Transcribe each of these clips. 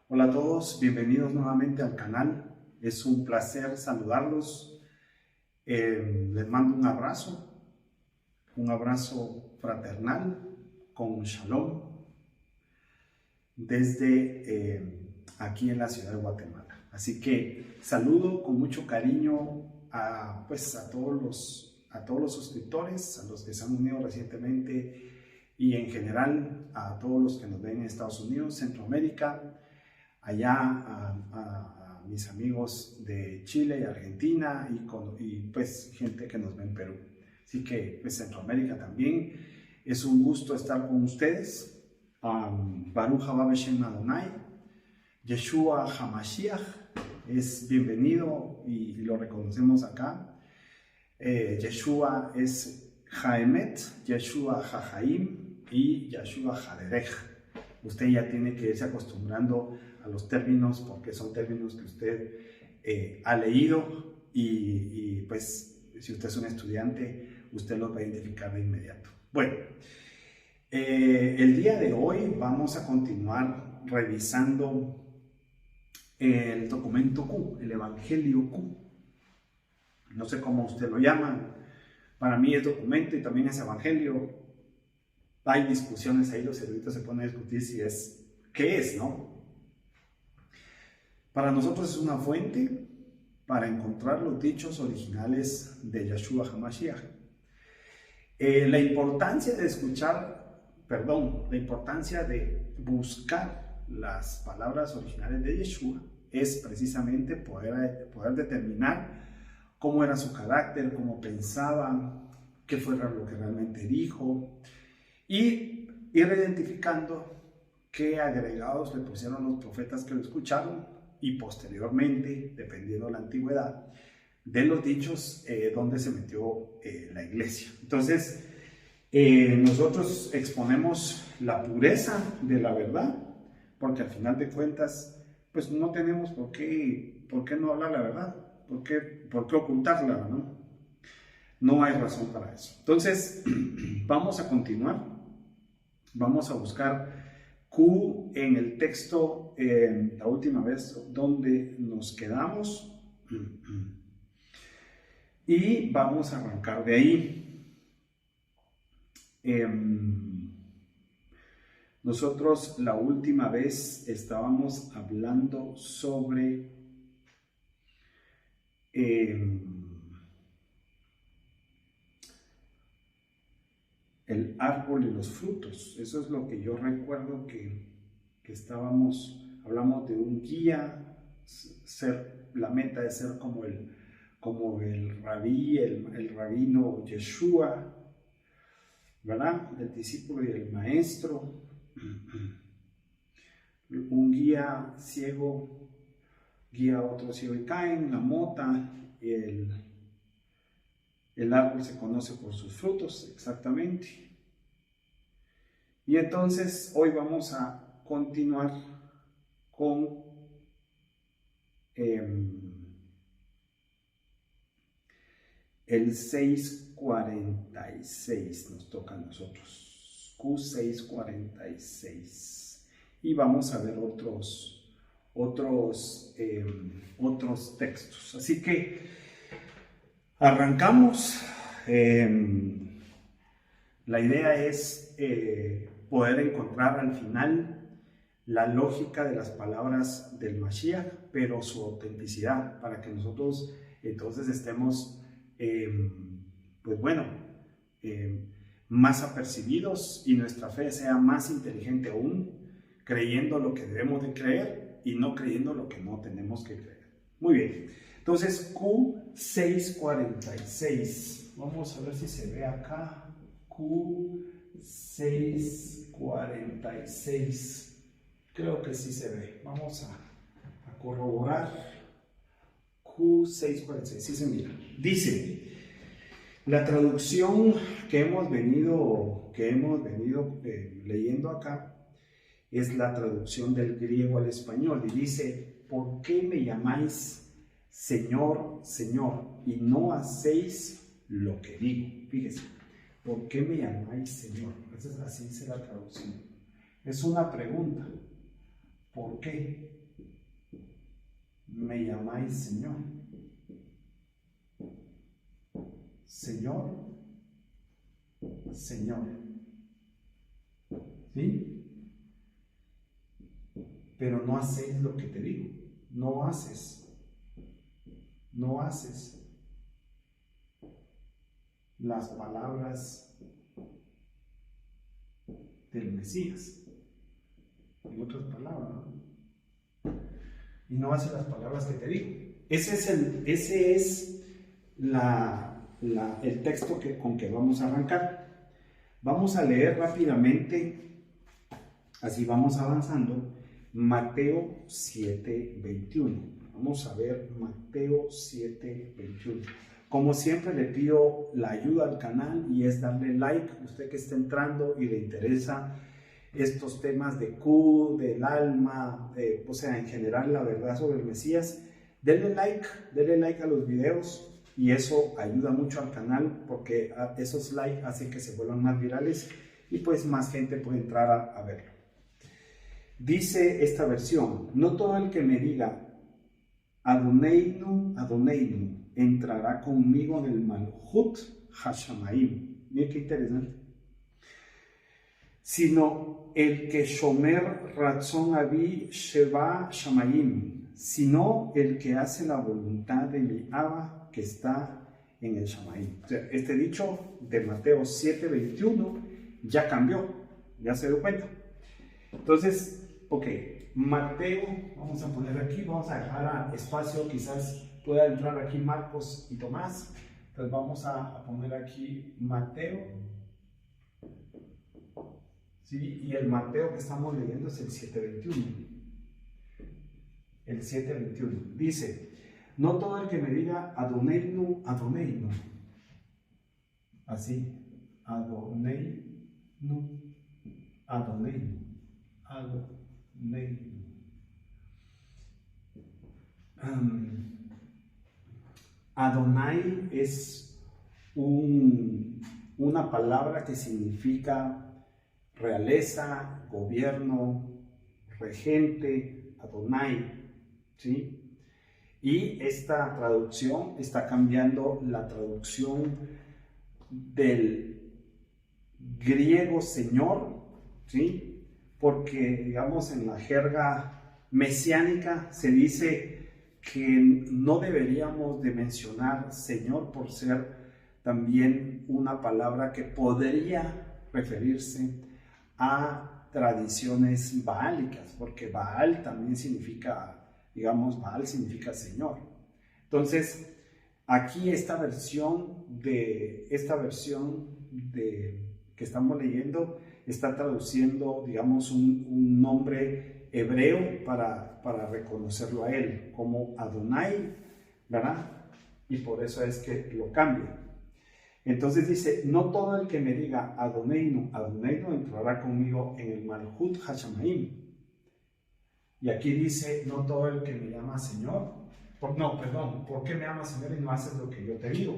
Hola a todos, bienvenidos nuevamente al canal. Es un placer saludarlos. Les mando un abrazo fraternal con Shalom desde aquí en la ciudad de Guatemala. Así que saludo con mucho cariño a todos los suscriptores, a los que se han unido recientemente y en general a todos los que nos ven en Estados Unidos, Centroamérica, allá a mis amigos de Chile y Argentina y pues gente que nos ve en Perú. Así que pues Centroamérica también. Es un gusto estar con ustedes. Baruch haba b'Shem Adonai, Yeshua HaMashiach es bienvenido y lo reconocemos acá. Yeshua es Haemet, Yeshua HaHaim y Yeshua HaDerech. Usted ya tiene que irse acostumbrando a los términos porque son términos que usted ha leído y pues si usted es un estudiante, usted los va a identificar de inmediato. Bueno, el día de hoy vamos a continuar revisando el documento Q, el Evangelio Q. No sé cómo usted lo llama, para mí es documento y también es evangelio. Hay discusiones ahí, los eruditos se ponen a discutir si es, ¿qué es, no? Para nosotros es una fuente para encontrar los dichos originales de Yeshua HaMashiach. La importancia de buscar las palabras originales de Yeshua es precisamente poder determinar cómo era su carácter, cómo pensaba, qué fue lo que realmente dijo, y ir identificando qué agregados le pusieron los profetas que lo escucharon y posteriormente, dependiendo de la antigüedad, de los dichos donde se metió la iglesia. Entonces, nosotros exponemos la pureza de la verdad, porque al final de cuentas, pues no tenemos por qué no hablar la verdad, por qué ocultarla, ¿no? No hay razón para eso. Entonces, vamos a continuar. Vamos a buscar Q en el texto, la última vez donde nos quedamos. Y vamos a arrancar de ahí. Nosotros la última vez estábamos hablando sobre el árbol y los frutos. Eso es lo que yo recuerdo que hablamos de un guía, la meta de ser como el rabí, el rabino Yeshua, ¿verdad? El discípulo y el maestro. Un guía ciego guía a otro ciego y caen, la mota, el árbol se conoce por sus frutos, exactamente. Y entonces hoy vamos a continuar con el 646, nos toca a nosotros, Q646. Y vamos a ver otros textos. Así que arrancamos. La idea es poder encontrar al final la lógica de las palabras del Mashiach, pero su autenticidad, para que nosotros entonces estemos, más apercibidos y nuestra fe sea más inteligente aún, creyendo lo que debemos de creer y no creyendo lo que no tenemos que creer. Muy bien, entonces Q646, vamos a ver si se ve acá, Q646, creo que sí se ve, vamos a corroborar. Q646, sí se mira, dice, la traducción que hemos venido leyendo acá es la traducción del griego al español y dice, ¿por qué me llamáis Señor, Señor y no hacéis lo que digo? Fíjese, ¿por qué me llamáis Señor? Así dice la traducción. Es una pregunta, ¿por qué? me llamáis Señor? Señor, Señor. ¿Sí? Pero no hacéis lo que te digo. No haces las palabras del Mesías. En otras palabras, ¿no? Y no haces las palabras que te digo. Ese es el texto con que vamos a arrancar. Vamos a leer rápidamente, así vamos avanzando, Mateo 7:21. Vamos a ver Mateo 7:21. Como siempre le pido la ayuda al canal y es darle like, usted que está entrando y le interesa estos temas de Q, del alma, o sea, en general la verdad sobre el Mesías, denle like a los videos y eso ayuda mucho al canal porque esos likes hacen que se vuelvan más virales y pues más gente puede entrar a verlo. Dice esta versión, no todo el que me diga Adoneinu, Adoneinu, entrará conmigo en el Malhut Hashamaim. Miren qué interesante. Sino el que Shomer Ratzon Abi Sheba Shamayim, sino el que hace la voluntad de mi Abba que está en el Shamayim. O sea, este dicho de Mateo 7:21 ya cambió, ya se dio cuenta. Entonces, ok, Mateo, vamos a poner aquí, vamos a dejar espacio, quizás pueda entrar aquí Marcos y Tomás. Entonces vamos a poner aquí Mateo. ¿Sí? Y el Mateo que estamos leyendo es el 7:21. El 7:21 dice, no todo el que me diga Adoneinu, Adoneinu. Así, Adoneinu, Adoneinu, Adoneinu. Adonai es una palabra que significa realeza, gobierno, regente, Adonai, ¿sí? Y esta traducción está cambiando la traducción del griego Señor, ¿sí? Porque, digamos, en la jerga mesiánica se dice que no deberíamos de mencionar Señor por ser también una palabra que podría referirse a tradiciones baálicas, porque Baal también significa, digamos, Baal significa Señor. Entonces, aquí esta versión que estamos leyendo está traduciendo, digamos, un nombre hebreo para reconocerlo a él como Adonai, ¿verdad? Y por eso es que lo cambia. Entonces dice, no todo el que me diga Adoneinu, Adoneinu entrará conmigo en el Malhut Hashamaim. Y aquí dice, no todo el que me llama Señor, ¿por qué me llamas Señor y no haces lo que yo te digo?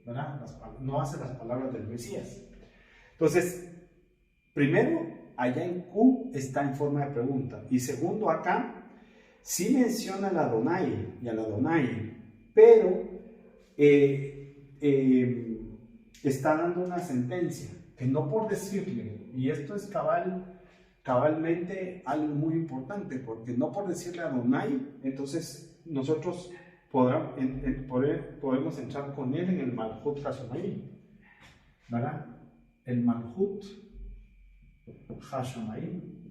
¿Verdad? No haces las palabras del Mesías. Entonces, primero, allá en Q está en forma de pregunta. Y segundo, acá, sí menciona al Adonai y al Adonai, pero está dando una sentencia, que no por decirle, y esto es cabalmente algo muy importante, porque no por decirle Adonai, entonces nosotros podemos entrar con él en el Malhut Hashamaim, ¿verdad? El Malhut Hashamaim.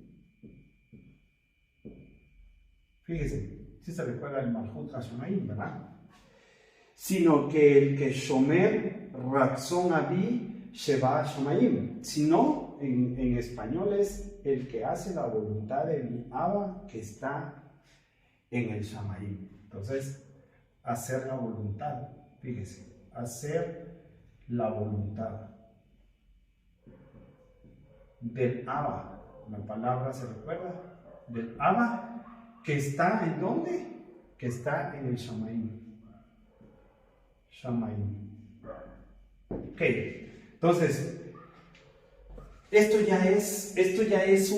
Fíjese, si se recuerda el Malhut Hashamaim, ¿verdad? Sino que el que Shomer Ratzon Abi Sheba Shamayim, sino en español es el que hace la voluntad de mi Abba que está en el Shamayim. Entonces, hacer la voluntad, fíjese, hacer la voluntad del Abba, la palabra se recuerda, del Abba que está ¿en dónde? Que está en el Shamayim. Shamayim. Ok, entonces, esto ya es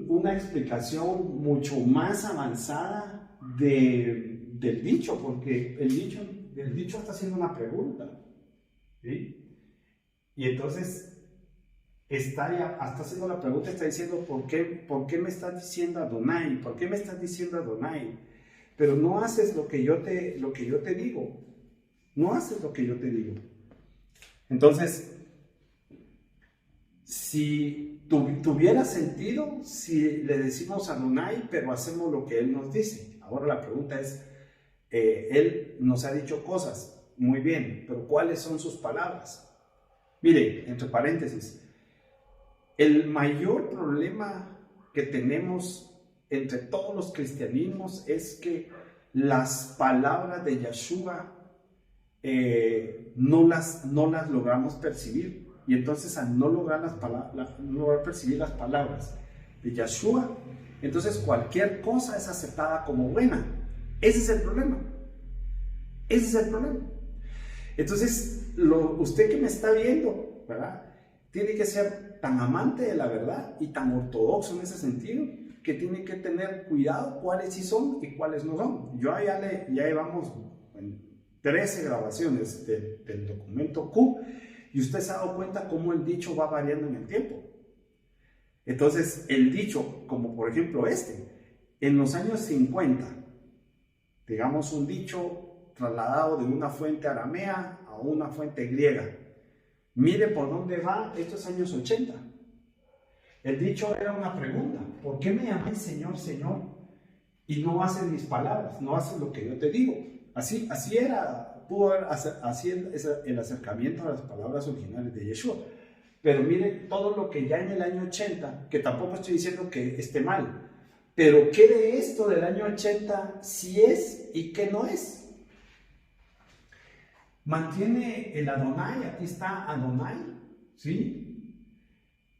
una explicación mucho más avanzada de del dicho, porque el dicho está haciendo una pregunta, ¿sí? Y entonces está haciendo la pregunta, está diciendo, ¿por qué me estás diciendo Adonai? ¿Por qué me estás diciendo Adonai? Pero no haces lo que yo te digo. No haces lo que yo te digo. Entonces, si tuviera sentido si le decimos Adonai, pero hacemos lo que Él nos dice. Ahora la pregunta es, Él nos ha dicho cosas, muy bien, pero ¿cuáles son sus palabras? Mire, entre paréntesis, el mayor problema que tenemos entre todos los cristianismos es que las palabras de Yeshua no las logramos percibir. Y entonces al no lograr percibir las palabras de Yeshua, entonces cualquier cosa es aceptada como buena. Ese es el problema. Ese es el problema. Entonces, usted que me está viendo, ¿verdad? Tiene que ser tan amante de la verdad y tan ortodoxo en ese sentido, que tiene que tener cuidado cuáles sí son y cuáles no son. Ya llevamos 13 grabaciones del documento Q, y usted se ha dado cuenta cómo el dicho va variando en el tiempo. Entonces, el dicho, como por ejemplo en los años 50, digamos un dicho trasladado de una fuente aramea a una fuente griega. Mire por dónde va estos años 80. El dicho era una pregunta: ¿por qué me llamáis Señor, Señor, y no haces mis palabras, no haces lo que yo te digo? Así era. Pudo haber así el acercamiento a las palabras originales de Yeshua. Pero mire todo lo que ya en el año 80, que tampoco estoy diciendo que esté mal, pero ¿qué de esto del año 80 sí es y qué no es? Mantiene el Adonai, aquí está Adonai, ¿sí?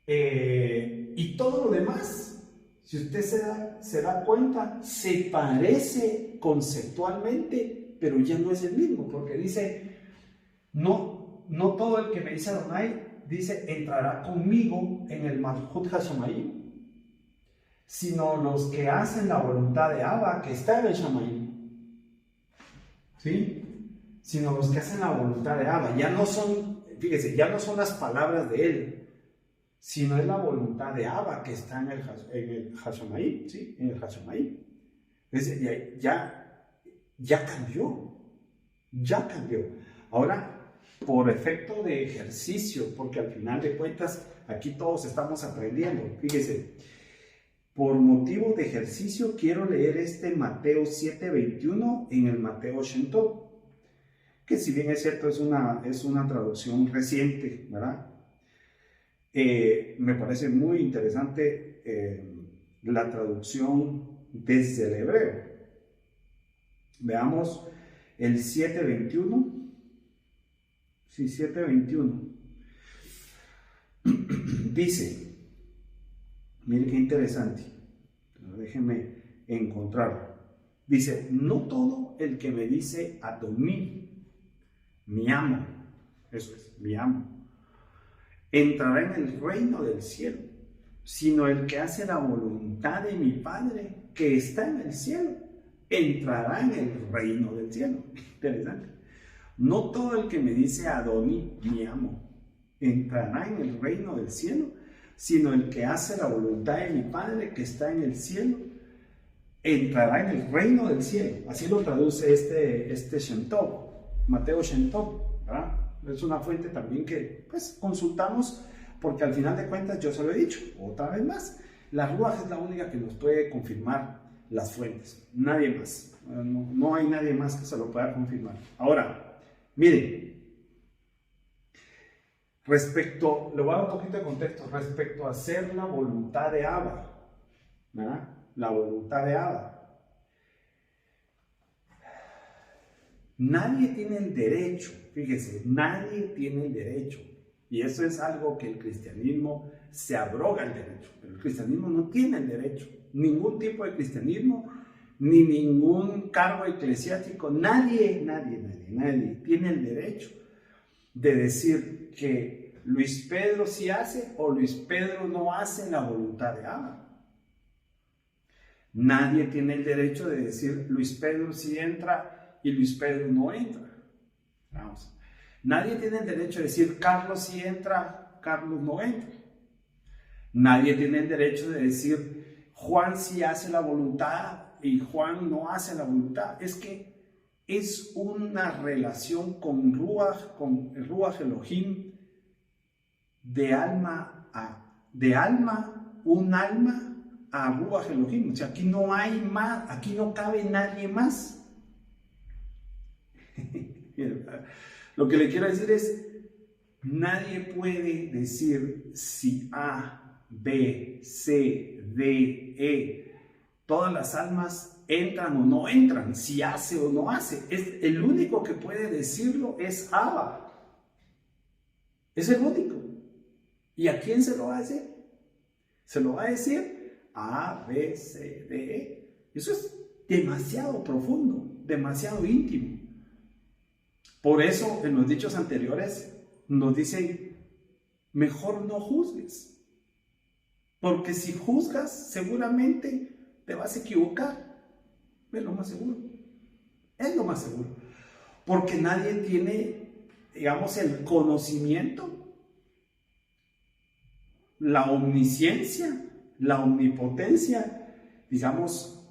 Y todo lo demás, si usted se da cuenta, se parece conceptualmente, pero ya no es el mismo, porque dice, no todo el que me dice Adonai, dice, entrará conmigo en el Malhut Hashamayim, sino los que hacen la voluntad de Abba, que está en el Shamayim, ¿sí? Sino los que hacen la voluntad de Abba, ya no son las palabras de él, sino es la voluntad de Abba que está en el Hashamayim, ¿sí? En el Hashamayim. Entonces, ya cambió. Ahora, por efecto de ejercicio, porque al final de cuentas, aquí todos estamos aprendiendo. Fíjese, por motivo de ejercicio, quiero leer Mateo 7:21 en el Mateo Shentov, que si bien es cierto, es una traducción reciente, ¿verdad? Me parece muy interesante la traducción desde el hebreo. Veamos el 7:21. Sí, 7:21. Dice, mire qué interesante, déjenme encontrarlo. Dice, no todo el que me dice Adoní, mi amo, eso es, mi amo, entrará en el reino del cielo, sino el que hace la voluntad de mi Padre que está en el cielo, entrará en el reino del cielo. Interesante. No todo el que me dice Adoní, mi amo, entrará en el reino del cielo, sino el que hace la voluntad de mi Padre que está en el cielo, entrará en el reino del cielo. Así lo traduce este Shentov, Mateo Shentov, ¿verdad? Es una fuente también que pues consultamos, porque al final de cuentas yo se lo he dicho otra vez más, la Ruaj es la única que nos puede confirmar las fuentes, nadie más, no hay nadie más que se lo pueda confirmar. Ahora, miren, le voy a dar un poquito de contexto respecto a hacer la voluntad de Abba, ¿verdad? La voluntad de Abba. Nadie tiene el derecho, fíjese, nadie tiene el derecho, y eso es algo que el cristianismo se abroga el derecho, pero el cristianismo no tiene el derecho, ningún tipo de cristianismo, ni ningún cargo eclesiástico, nadie tiene el derecho de decir que Luis Pedro sí hace o Luis Pedro no hace la voluntad de Abba. Nadie tiene el derecho de decir Luis Pedro sí entra y Luis Pedro no entra. Vamos. Nadie tiene el derecho de decir Carlos sí entra, Carlos no entra. Nadie tiene el derecho de decir Juan sí hace la voluntad y Juan no hace la voluntad. Es que es una relación con Ruach Elohim, de alma, un alma a Ruach Elohim. O sea, aquí no hay más, aquí no cabe nadie más. Lo que le quiero decir es, nadie puede decir si A, B, C, D, E, todas las almas entran o no entran, si hace o no hace. El único que puede decirlo es Abba. Es el único. ¿Y a quién se lo va a decir? Se lo va a decir A, B, C, D, E. Eso es demasiado profundo, demasiado íntimo. Por eso en los dichos anteriores nos dicen, mejor no juzgues. Porque si juzgas, seguramente te vas a equivocar. Es lo más seguro. Es lo más seguro. Porque nadie tiene, digamos, el conocimiento, la omnisciencia, la omnipotencia, digamos,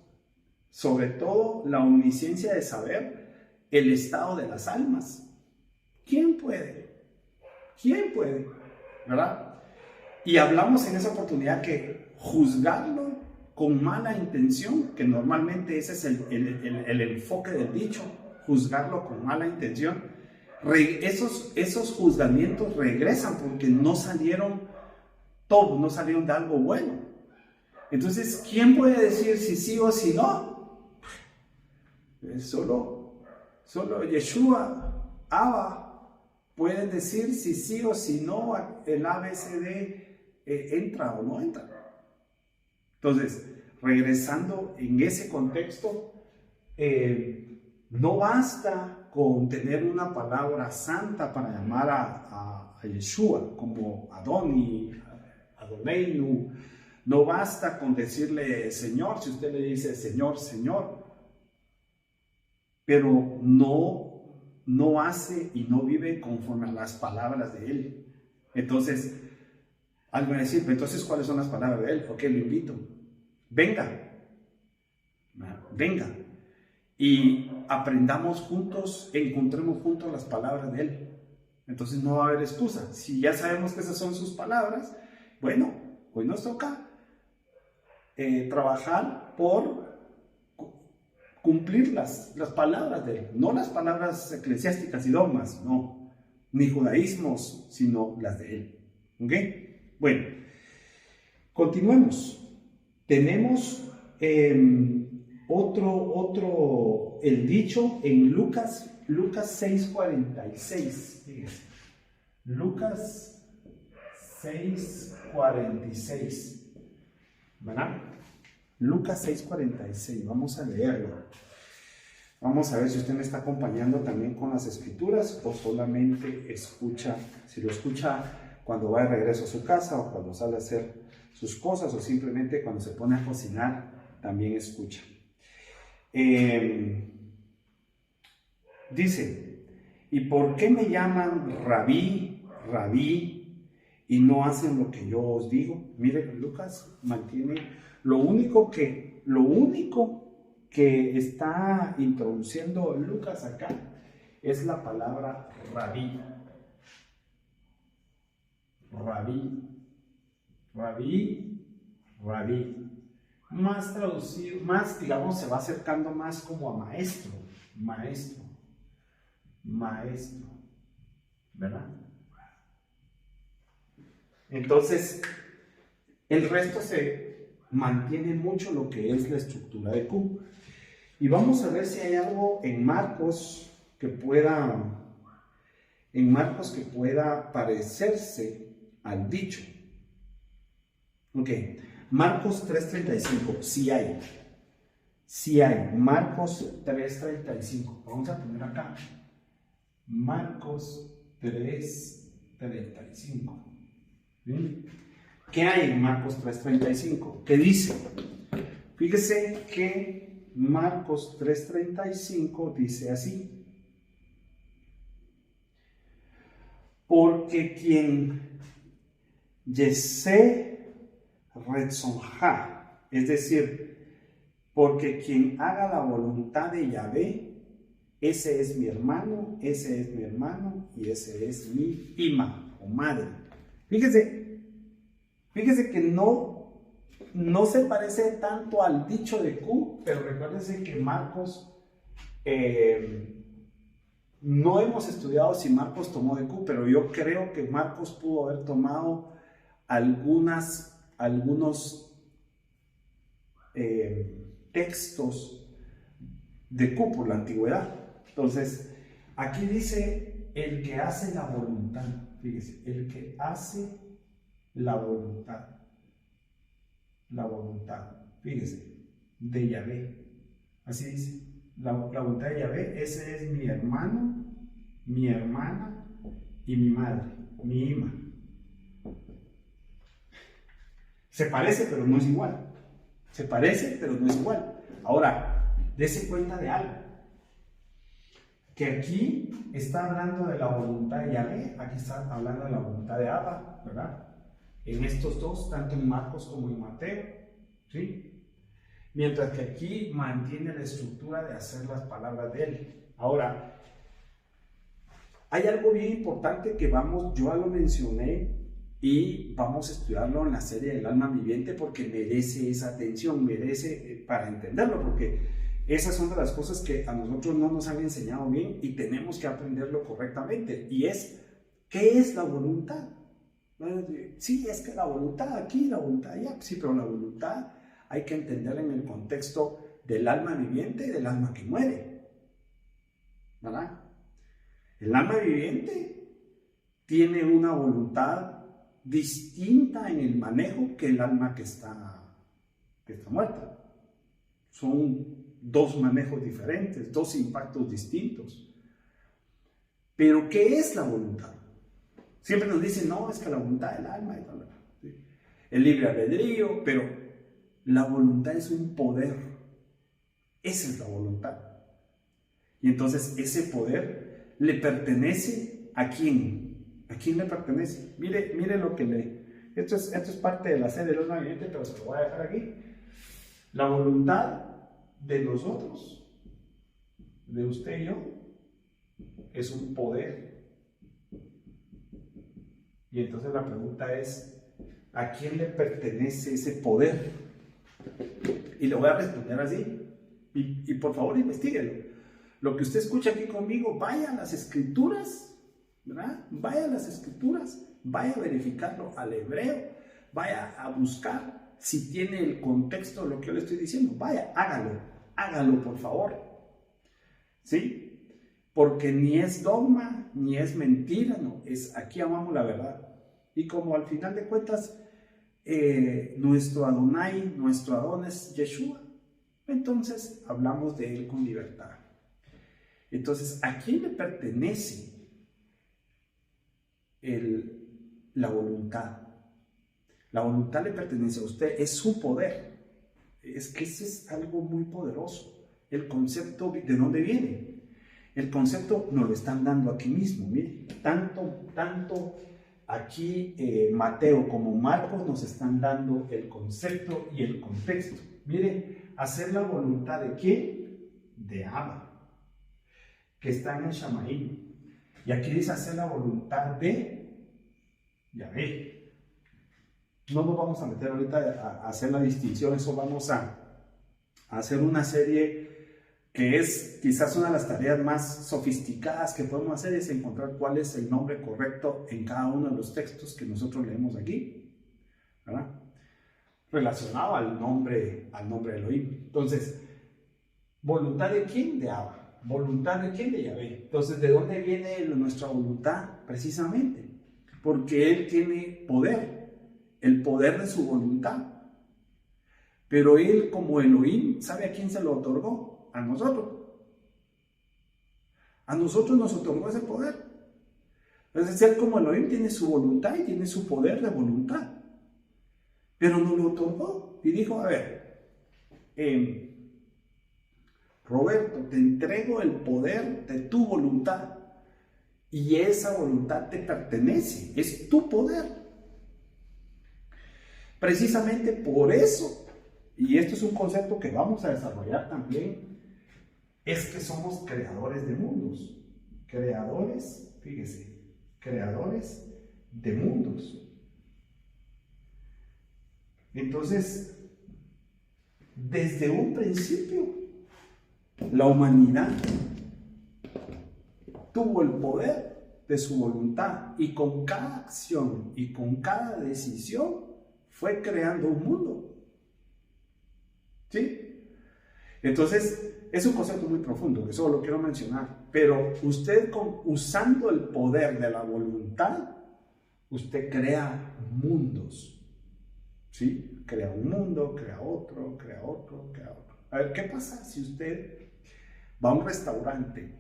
sobre todo la omnisciencia de saber el estado de las almas. ¿Quién puede? ¿Quién puede? ¿Verdad? Y hablamos en esa oportunidad que juzgarlo con mala intención, que normalmente ese es el enfoque del dicho, juzgarlo con mala intención, esos juzgamientos regresan porque no salieron todos, no salieron de algo bueno. Entonces, ¿quién puede decir si sí o si no? Solo Yeshua, Abba, pueden decir si sí o si no el ABCD entra o no entra. Entonces, regresando en ese contexto, no basta con tener una palabra santa para llamar a Yeshua, como Adoni, Adoneinu. No basta con decirle Señor, si usted le dice Señor, Señor, pero no hace y no vive conforme a las palabras de Él. Entonces, alguien va a decir, entonces, ¿cuáles son las palabras de Él? Ok, lo invito. Venga. Y aprendamos juntos, encontremos juntos las palabras de Él. Entonces no va a haber excusa. Si ya sabemos que esas son sus palabras, bueno, hoy nos toca trabajar por cumplir las palabras de Él. No las palabras eclesiásticas y dogmas, no. Ni judaísmos, sino las de Él. ¿Ok? Bueno, continuemos. Tenemos el dicho en Lucas 6:46. Lucas 6:46. ¿Verdad? Lucas 6:46. Vamos a leerlo. Vamos a ver si usted me está acompañando también con las escrituras o solamente escucha, si lo escucha cuando va de regreso a su casa o cuando sale a hacer sus cosas o simplemente cuando se pone a cocinar también escucha. Dice, ¿y por qué me llaman rabí, rabí y no hacen lo que yo os digo? Mire, Lucas mantiene lo único que está introduciendo Lucas acá es la palabra rabí. Rabí. Más traducido, más, digamos, se va acercando más como a maestro, ¿verdad? Entonces, el resto se mantiene mucho lo que es la estructura de Q. Y vamos a ver si hay algo en Marcos que pueda parecerse al dicho. Ok, Marcos 3:35, sí hay, Marcos 3:35, vamos a poner acá, Marcos 3:35, ¿sí? ¿Qué hay en Marcos 3:35? ¿Qué dice? Fíjese que Marcos 3:35 dice así: porque quien yese retzonja, es decir, porque quien haga la voluntad de Yahvé, ese es mi hermano, ese es mi hermano y ese es mi ima o madre. Fíjese que no se parece tanto al dicho de Q, pero recuérdense que Marcos, no hemos estudiado si Marcos tomó de Q, pero yo creo que Marcos pudo haber tomado algunos textos de Q por la antigüedad. Entonces, aquí dice el que hace la voluntad, fíjese, el que hace la voluntad, fíjese, de Yahvé, así dice, la voluntad de Yahvé, ese es mi hermano, mi hermana y mi madre, mi ima. Se parece, pero no es igual. Se parece, pero no es igual. Ahora, dése cuenta de algo. Que aquí está hablando de la voluntad de Yahvé, aquí está hablando de la voluntad de Abba, ¿verdad? En estos dos, tanto en Marcos como en Mateo, ¿sí? Mientras que aquí mantiene la estructura de hacer las palabras de él. Ahora, hay algo bien importante que yo ya lo mencioné y vamos a estudiarlo en la serie del alma viviente porque merece esa atención, merece para entenderlo, porque esas son de las cosas que a nosotros no nos han enseñado bien y tenemos que aprenderlo correctamente. Y es, ¿qué es la voluntad? Sí, es que la voluntad aquí, la voluntad allá. Sí, pero la voluntad hay que entenderla en el contexto del alma viviente y del alma que muere, ¿verdad? El alma viviente tiene una voluntad distinta en el manejo que el alma que está muerta. Son dos manejos diferentes, dos impactos distintos. Pero, ¿qué es la voluntad? Siempre nos dicen, no, es que la voluntad del alma, ¿sí? El libre albedrío, pero la voluntad es un poder. Esa es la voluntad. Y entonces ese poder le pertenece ¿a quién? ¿A quién le pertenece? Mire lo que lee. Esto es parte de la serie del alma viviente, pero se lo voy a dejar aquí. La voluntad de nosotros, de usted y yo, es un poder. Y entonces la pregunta es, ¿a quién le pertenece ese poder? Y le voy a responder así. Y por favor, investíguelo. Lo que usted escucha aquí conmigo, vaya a las escrituras, ¿verdad? Vaya a las escrituras, vaya a verificarlo al hebreo, vaya a buscar si tiene el contexto de lo que yo le estoy diciendo. Vaya, hágalo por favor. ¿Sí? Porque ni es dogma, ni es mentira, no, es aquí amamos la verdad. Y como al final de cuentas, nuestro Adonai, nuestro Adón es Yeshua, entonces hablamos de él con libertad. Entonces, ¿a quién le pertenece la voluntad? La voluntad le pertenece a usted, es su poder. Es que ese es algo muy poderoso. El concepto, ¿de dónde viene? El concepto nos lo están dando aquí mismo, mire. Tanto aquí Mateo como Marcos nos están dando el concepto y el contexto. Mire, hacer la voluntad ¿de quién? De Abba, que está en el Shamaim. Y aquí dice hacer la voluntad de Yahvé. No nos vamos a meter ahorita a hacer la distinción, eso vamos a hacer una serie que es quizás una de las tareas más sofisticadas que podemos hacer, es encontrar cuál es el nombre correcto en cada uno de los textos que nosotros leemos aquí, ¿verdad? Relacionado al nombre de Elohim. Entonces, ¿voluntad de quién? De Abba. ¿Voluntad de quién? De Yahvé. Entonces, ¿de dónde viene nuestra voluntad? Precisamente, porque Él tiene poder, el poder de su voluntad. Pero Él, como Elohim, ¿sabe a quién se lo otorgó? A nosotros. A nosotros nos otorgó ese poder. Entonces, Él como Elohim tiene su voluntad y tiene su poder de voluntad. Pero nos lo otorgó y dijo, a ver, Roberto, te entrego el poder de tu voluntad y esa voluntad te pertenece, es tu poder. Precisamente por eso, y esto es un concepto que vamos a desarrollar también, es que somos creadores de mundos. Creadores, fíjese, creadores de mundos. Entonces, desde un principio, la humanidad tuvo el poder de su voluntad y con cada acción y con cada decisión fue creando un mundo. ¿Sí? Entonces, es un concepto muy profundo, que solo lo quiero mencionar, pero usted usando el poder de la voluntad, usted crea mundos. ¿Sí? Crea un mundo, crea otro, crea otro, crea otro. A ver, ¿qué pasa si usted va a un restaurante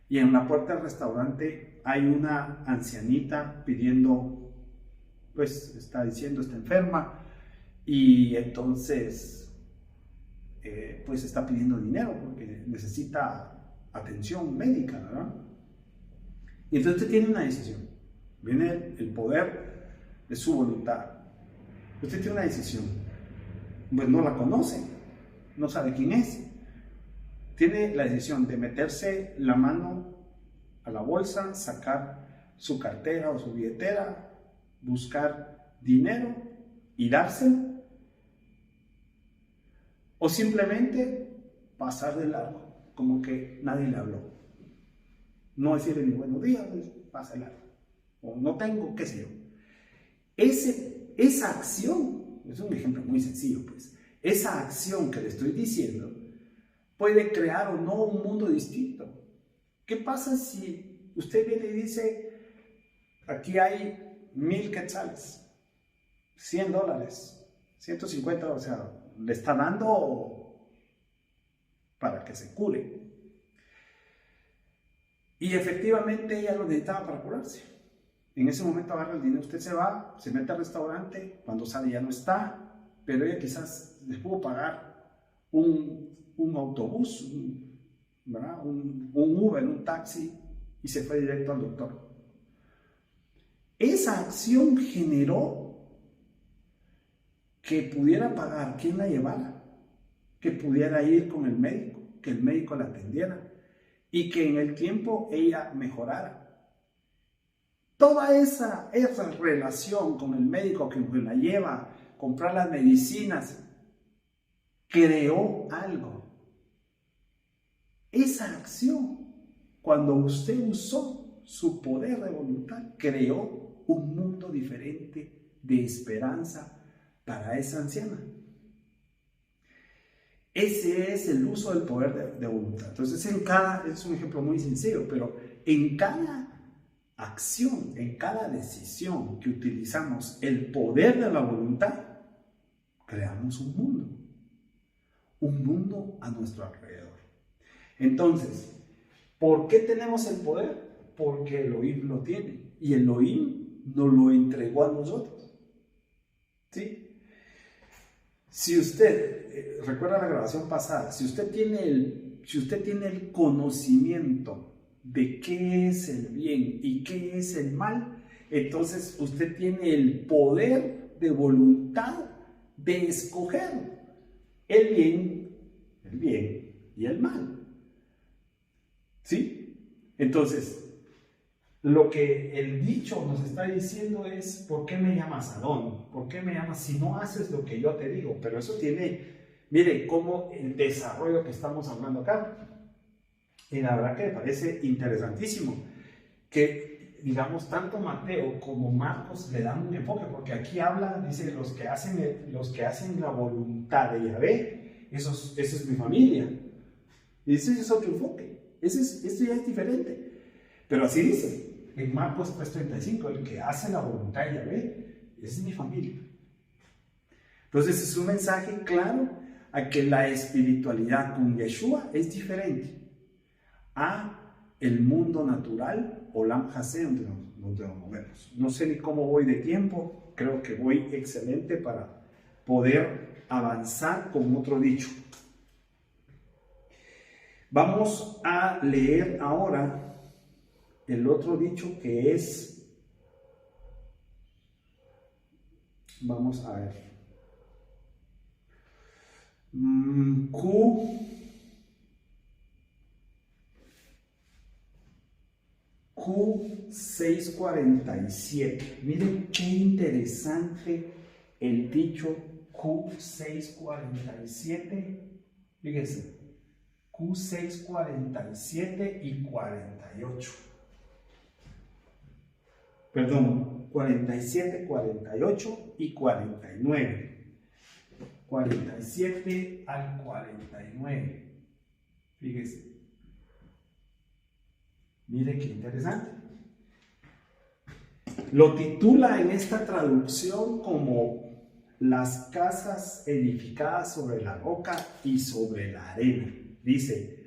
y en la puerta del restaurante hay una ancianita pidiendo, pues está diciendo está enferma y entonces pues está pidiendo dinero porque necesita atención médica, ¿verdad? Y entonces usted tiene una decisión, viene el poder de su voluntad. Usted tiene una decisión, pues no la conoce, no sabe quién es. Tiene la decisión de meterse la mano a la bolsa, sacar su cartera o su billetera, buscar dinero y dárselo, o simplemente pasar de largo, como que nadie le habló. No decirle ni buenos días, pues pasa de largo, o no tengo, qué sé yo. Esa acción, es un ejemplo muy sencillo, pues, esa acción que le estoy diciendo puede crear o no un mundo distinto. ¿Qué pasa si usted viene y dice, aquí hay 1000 quetzales, $100, 150, o sea, le está dando para que se cure? Y efectivamente ella lo necesitaba para curarse. En ese momento agarra el dinero, usted se va, se mete al restaurante, cuando sale ya no está, pero ella quizás les pudo pagar un autobús, ¿verdad? un Uber, un taxi, y se fue directo al doctor. Esa acción generó que pudiera pagar quien la llevara, que pudiera ir con el médico, que el médico la atendiera y que en el tiempo ella mejorara. Toda esa relación con el médico que la lleva a comprar las medicinas creó algo. Esa acción, cuando usted usó su poder de voluntad, creó un mundo diferente de esperanza para esa anciana. Ese es el uso del poder de voluntad. Entonces, es un ejemplo muy sencillo, pero en cada acción, en cada decisión que utilizamos el poder de la voluntad, creamos un mundo a nuestro alrededor. Entonces, ¿por qué tenemos el poder? Porque Elohim lo tiene y Elohim nos lo entregó a nosotros. ¿Sí? Si usted, recuerda la grabación pasada, si usted tiene el conocimiento de qué es el bien y qué es el mal, entonces usted tiene el poder de voluntad de escoger el bien y el mal. ¿Sí? Entonces, lo que el dicho nos está diciendo es, ¿por qué me llamas Adón? ¿Por qué me llamas si no haces lo que yo te digo? Pero eso mire, cómo el desarrollo que estamos hablando acá. Y la verdad que me parece interesantísimo que, digamos, tanto Mateo como Marcos le dan un enfoque, porque aquí habla, dice, los que hacen la voluntad de Yahvé, esa es mi familia. Y ese es otro enfoque, este ya es diferente. Pero así dice, en Marcos 3:35, el que hace la voluntad de Yahvé, esa es mi familia. Entonces es un mensaje claro a que la espiritualidad con Yeshua es diferente a el mundo natural, Olam Hasé, donde nos movemos. No sé ni cómo voy de tiempo, creo que voy excelente para poder avanzar con otro dicho. Vamos a leer ahora el otro dicho que es, vamos a ver, Q647. Miren qué interesante el dicho Q647. Fíjense, Q647 y 48. Perdón, 47, 48 y 49. 47 al 49. Fíjense. Mire qué interesante. Lo titula en esta traducción como las casas edificadas sobre la roca y sobre la arena. Dice,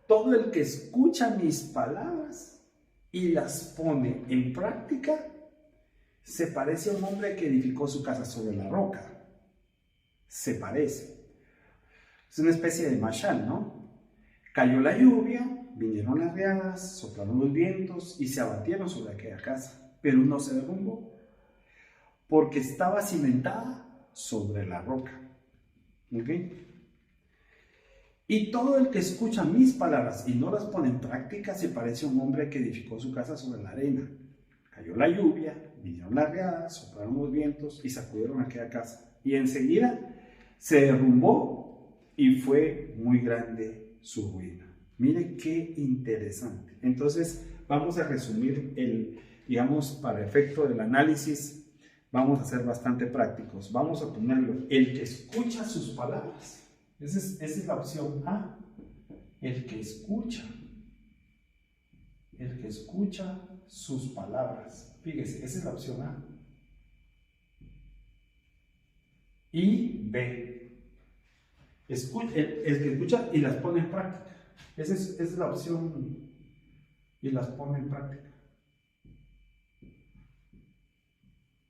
todo el que escucha mis palabras y las pone en práctica, se parece a un hombre que edificó su casa sobre la roca. Se parece. Es una especie de mashal, ¿no? Cayó la lluvia, vinieron las riadas, soplaron los vientos y se abatieron sobre aquella casa, pero no se derrumbó, porque estaba cimentada sobre la roca. ¿Ok? Y todo el que escucha mis palabras y no las pone en práctica se parece a un hombre que edificó su casa sobre la arena. Cayó la lluvia, vinieron las riadas, soplaron los vientos y sacudieron aquella casa. Y enseguida se derrumbó y fue muy grande su ruina. Miren qué interesante. Entonces, vamos a resumir digamos, para efecto del análisis, vamos a ser bastante prácticos. Vamos a ponerlo, el que escucha sus palabras. Esa es la opción A. El que escucha sus palabras. Fíjese, esa es la opción A. Y B. El que escucha y las pone en práctica. Esa es la opción y las pone en práctica.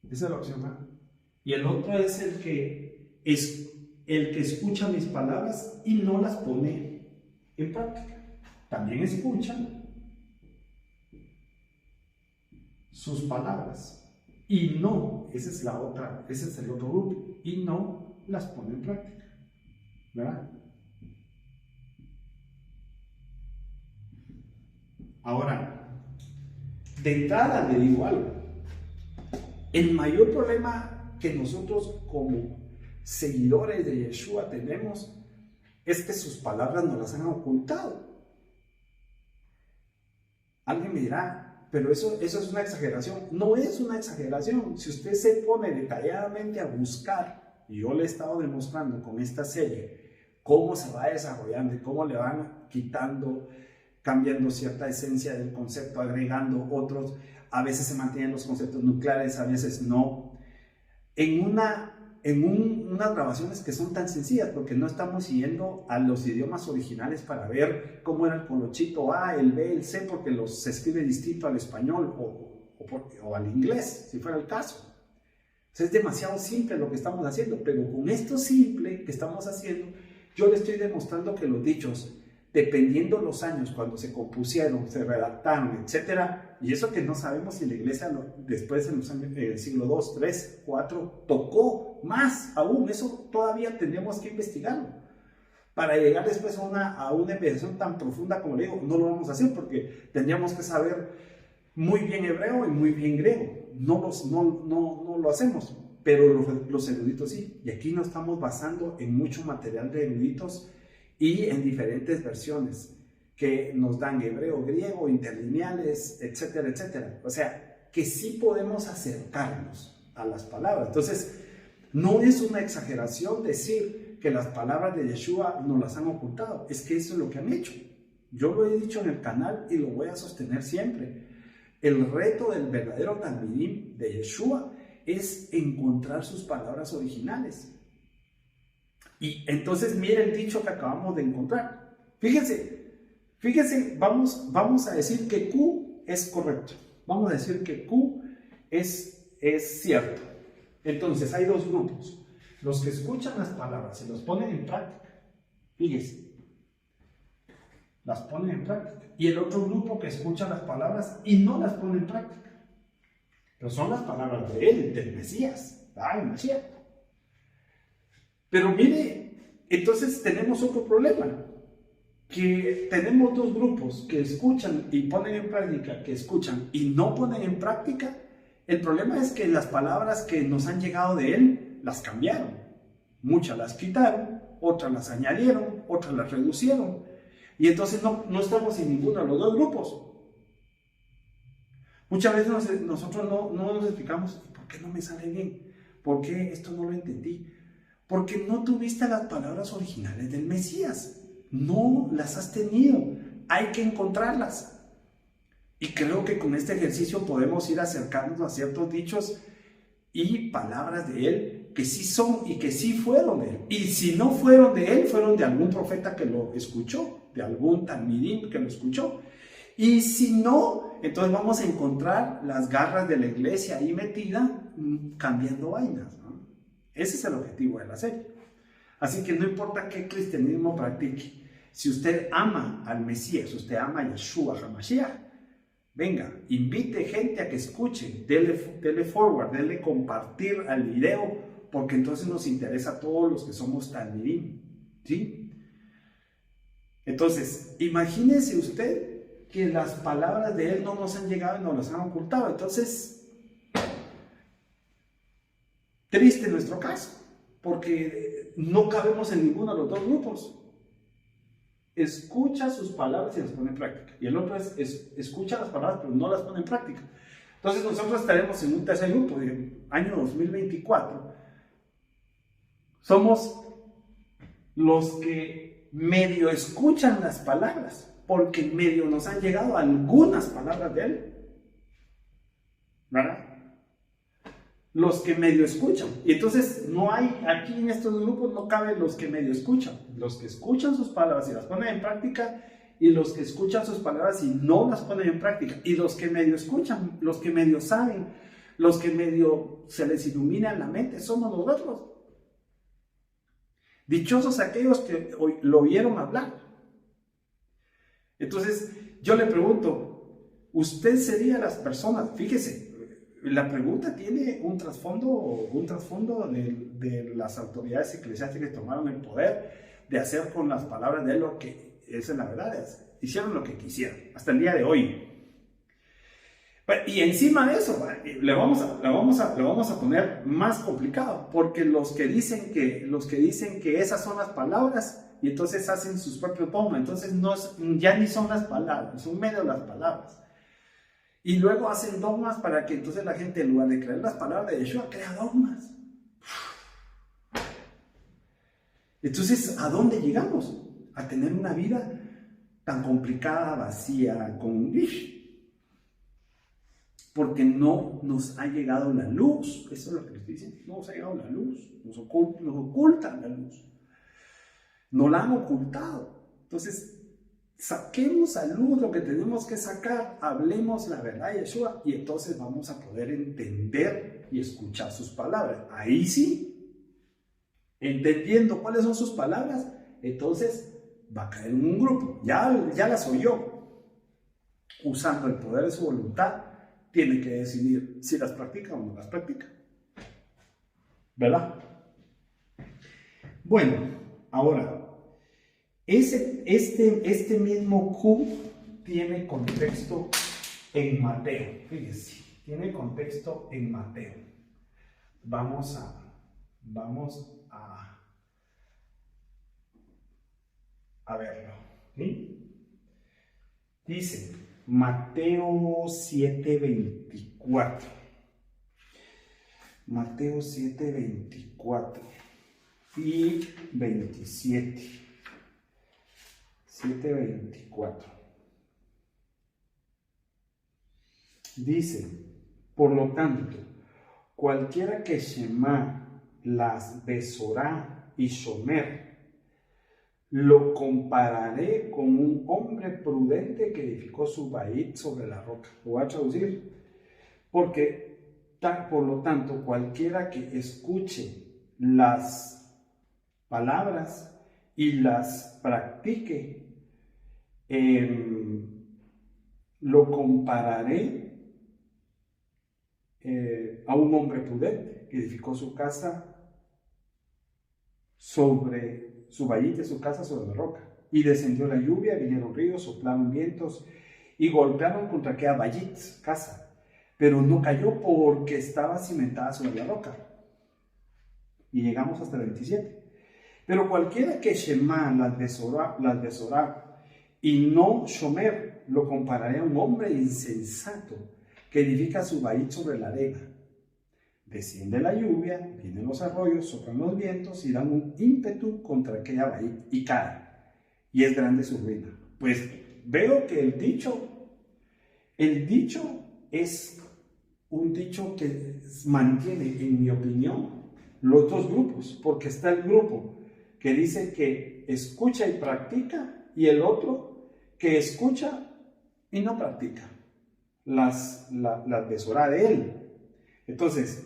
Esa es la opción A. Y el otro es el que escucha mis palabras y no las pone en práctica. También escucha sus palabras y no, esa es el otro grupo, y no las pone en práctica. ¿Verdad? Ahora, de entrada le digo algo. El mayor problema que nosotros como seguidores de Yeshua tenemos es que sus palabras nos las han ocultado. Alguien me dirá, pero eso es una exageración. No es una exageración. Si usted se pone detalladamente a buscar, y yo le he estado demostrando con esta serie cómo se va desarrollando y cómo le van quitando, cambiando cierta esencia del concepto, agregando otros, a veces se mantienen los conceptos nucleares, a veces no. En unas grabaciones que son tan sencillas, porque no estamos siguiendo a los idiomas originales para ver cómo era el colochito A, el B, el C, porque se escribe distinto al español o al inglés, si fuera el caso. Entonces es demasiado simple lo que estamos haciendo, pero con esto simple que estamos haciendo, yo le estoy demostrando que los dichos, dependiendo los años cuando se compusieron, se redactaron, etc. Y eso que no sabemos si la iglesia después en el siglo II, III, IV tocó más aún. Eso todavía tendríamos que investigarlo. Para llegar después a una investigación tan profunda como le digo, no lo vamos a hacer porque tendríamos que saber muy bien hebreo y muy bien griego. No lo hacemos, pero los eruditos sí. Y aquí nos estamos basando en mucho material de eruditos y en diferentes versiones que nos dan hebreo, griego, interlineales, etcétera, etcétera. O sea, que sí podemos acercarnos a las palabras. Entonces, no es una exageración decir que las palabras de Yeshua nos las han ocultado. Es que eso es lo que han hecho. Yo lo he dicho en el canal y lo voy a sostener siempre. El reto del verdadero Talmidim de Yeshua es encontrar sus palabras originales. Y entonces mire el dicho que acabamos de encontrar. Fíjense, vamos a decir que Q es correcto. Vamos a decir que Q es cierto. Entonces hay dos grupos. Los que escuchan las palabras y los ponen en práctica, fíjese, las ponen en práctica. Y el otro grupo que escucha las palabras y no las pone en práctica. Pero son las palabras de él, del Mesías, el Mesías. Pero mire, entonces tenemos otro problema, que tenemos dos grupos que escuchan y ponen en práctica, que escuchan y no ponen en práctica. El problema es que las palabras que nos han llegado de él, las cambiaron. Muchas las quitaron, otras las añadieron, otras las reducieron. Y entonces no estamos en ninguno de los dos grupos. Muchas veces nosotros no nos explicamos, ¿por qué no me sale bien? ¿Por qué esto no lo entendí? Porque no tuviste las palabras originales del Mesías. No las has tenido. Hay que encontrarlas. Y creo que con este ejercicio podemos ir acercándonos a ciertos dichos y palabras de él que sí son y que sí fueron de él. Y si no fueron de él, fueron de algún profeta que lo escuchó, de algún talmidim que lo escuchó. Y si no, entonces vamos a encontrar las garras de la iglesia ahí metida, cambiando vainas, ¿no? Ese es el objetivo de la serie. Así que no importa qué cristianismo practique, si usted ama al Mesías, usted ama a Yeshua HaMashiach, venga, invite gente a que escuche, dele forward, dele compartir al video, porque entonces nos interesa a todos los que somos talmidim, ¿sí? Entonces, imagínese usted que las palabras de él no nos han llegado y nos las han ocultado. Entonces, triste nuestro caso, porque no cabemos en ninguno de los dos grupos. Escucha sus palabras y las pone en práctica. Y el otro es escucha las palabras pero no las pone en práctica. Entonces nosotros estaremos en un tercer grupo, de año 2024. Somos los que medio escuchan las palabras, porque medio nos han llegado algunas palabras de él, ¿verdad? Los que medio escuchan. Y entonces no hay, aquí en estos grupos no caben los que medio escuchan. Los que escuchan sus palabras y las ponen en práctica, y los que escuchan sus palabras y no las ponen en práctica. Y los que medio escuchan, los que medio saben, los que medio se les ilumina la mente, somos nosotros. Dichosos aquellos que lo oyeron hablar. Entonces, yo le pregunto, ¿usted sería las personas? Fíjese, la pregunta tiene un trasfondo de las autoridades eclesiásticas que tomaron el poder de hacer con las palabras de él lo que es la verdad. Hicieron lo que quisieron, hasta el día de hoy. Y encima de eso, le vamos a poner más complicado, porque los que dicen que esas son las palabras, y entonces hacen sus propios dogmas, entonces ya ni son las palabras, son medio las palabras. Y luego hacen dogmas para que entonces la gente, en lugar de creer las palabras de Yeshua, crea dogmas. Entonces, ¿a dónde llegamos? A tener una vida tan complicada, vacía, con... Porque no nos ha llegado la luz. Eso es lo que les estoy diciendo. No nos ha llegado la luz. Nos ocultan la luz. Nos la han ocultado. Entonces, saquemos a luz lo que tenemos que sacar. Hablemos la verdad de Yeshua. Y entonces vamos a poder entender y escuchar sus palabras. Ahí sí. Entendiendo cuáles son sus palabras, entonces va a caer en un grupo. Ya las oyó. Usando el poder de su voluntad, tiene que decidir si las practica o no las practica. ¿Verdad? Bueno, ahora, este mismo Q tiene contexto en Mateo. Fíjense, tiene contexto en Mateo. Vamos a verlo. ¿Sí? Dice Mateo 7:24. Mateo 7:24 y 27. 7:24. Dice, por lo tanto, cualquiera que Shema, las Besorá y Shomer, lo compararé con un hombre prudente que edificó su bait sobre la roca. Lo voy a traducir. Por lo tanto, cualquiera que escuche las palabras y las practique, lo compararé a un hombre prudente que edificó su casa sobre su vallita, su casa sobre la roca. Y descendió la lluvia, vinieron ríos, soplaron vientos y golpearon contra aquella vallita, casa. Pero no cayó porque estaba cimentada sobre la roca. Y llegamos hasta el 27. Pero cualquiera que Shema las besorá y no Shomer, lo compararé a un hombre insensato que edifica su vallita sobre la arena. Desciende la lluvia, vienen los arroyos, soplan los vientos y dan un ímpetu contra aquella vallita y cae. Y es grande su ruina. Pues veo que el dicho es un dicho que mantiene, en mi opinión, los dos grupos, porque está el grupo que dice que escucha y practica, y el otro que escucha y no practica las besorá de él. Entonces,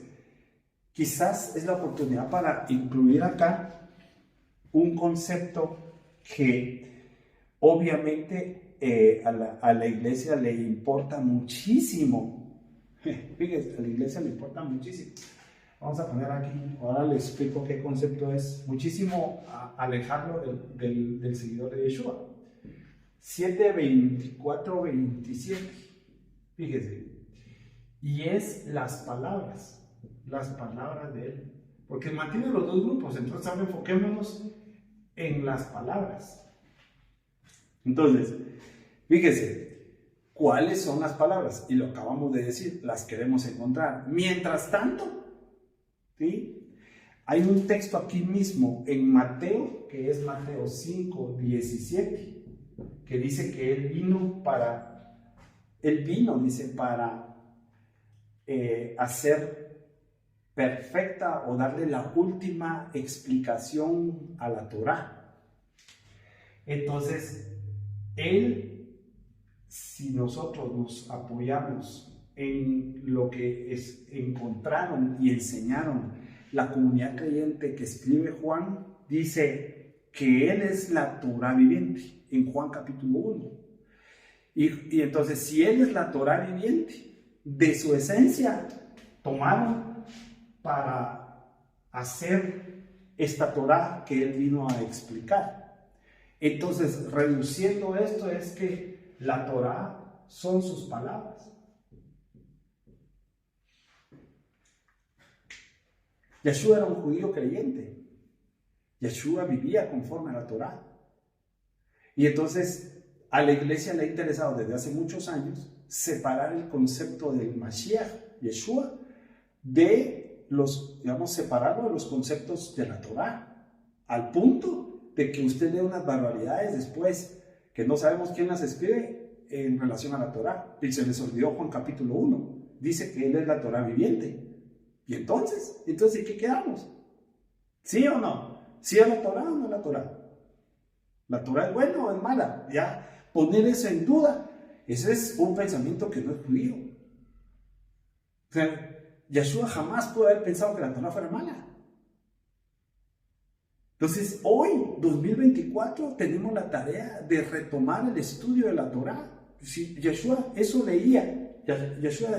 quizás es la oportunidad para incluir acá un concepto que obviamente a la iglesia le importa muchísimo. Fíjense, a la iglesia le importa muchísimo. Vamos a poner aquí, ahora les explico qué concepto es. Muchísimo alejarlo del seguidor de Yeshua. 7:24-27. Fíjense. Y es las palabras de él. Porque mantiene los dos grupos, entonces ahora enfoquémonos en las palabras. Entonces, fíjese, ¿cuáles son las palabras? Y lo acabamos de decir, las queremos encontrar. Mientras tanto, ¿sí? Hay un texto aquí mismo en Mateo, que es Mateo 5:17, que dice que él vino, dice, para hacer perfecta o darle la última explicación a la Torá. Entonces, si nosotros nos apoyamos en lo que encontraron y enseñaron la comunidad creyente que escribe Juan, dice que él es la Torá viviente, en Juan capítulo 1. Y entonces, si él es la Torá viviente, de su esencia tomaron para hacer esta Torá que él vino a explicar. Entonces, reduciendo esto, es que la Torá son sus palabras. Yeshua era un judío creyente. Yeshua vivía conforme a la Torá. Y entonces a la iglesia le ha interesado desde hace muchos años separar el concepto del Mashiach, Yeshua, separarlo de los conceptos de la Torá, al punto de que usted lee unas barbaridades después, que no sabemos quién las escribe en relación a la Torá. Y se les olvidó Juan capítulo 1, dice que él es la Torá viviente. Y entonces ¿en qué quedamos? ¿Sí o no? ¿Sí es la Torá o no es la Torá? ¿La Torá es buena o es mala? Ya, poner eso en duda, ese es un pensamiento que no es judío. O sea, Yeshua jamás pudo haber pensado que la Torá fuera mala. Entonces, hoy, 2024, tenemos la tarea de retomar el estudio de la Torá. Si Yeshua eso leía, Yeshua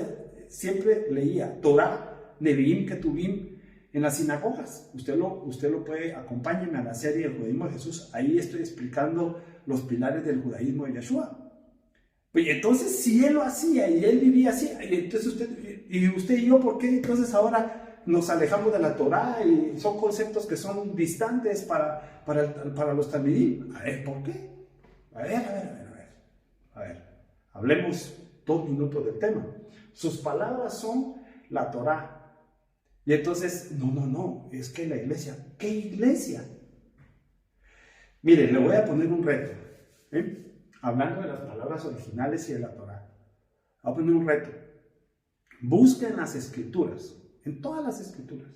siempre leía Torá, Nevi'im, Ketuvim, en las sinagogas. Usted lo puede, acompáñenme a la serie del judaísmo de Jesús. Ahí estoy explicando los pilares del judaísmo de Yeshua. Pues entonces, si él lo hacía y él vivía así, entonces usted y yo, ¿por qué entonces ahora nos alejamos de la Torá y son conceptos que son distantes para los talmidim? A ver, ¿por qué? A ver, hablemos 2 minutos del tema. Sus palabras son la Torá. Y entonces, no, es que la iglesia, ¿qué iglesia? Mire, le voy a poner un reto, hablando de las palabras originales y de la Torá. Voy a poner un reto. Busquen las escrituras, en todas las escrituras,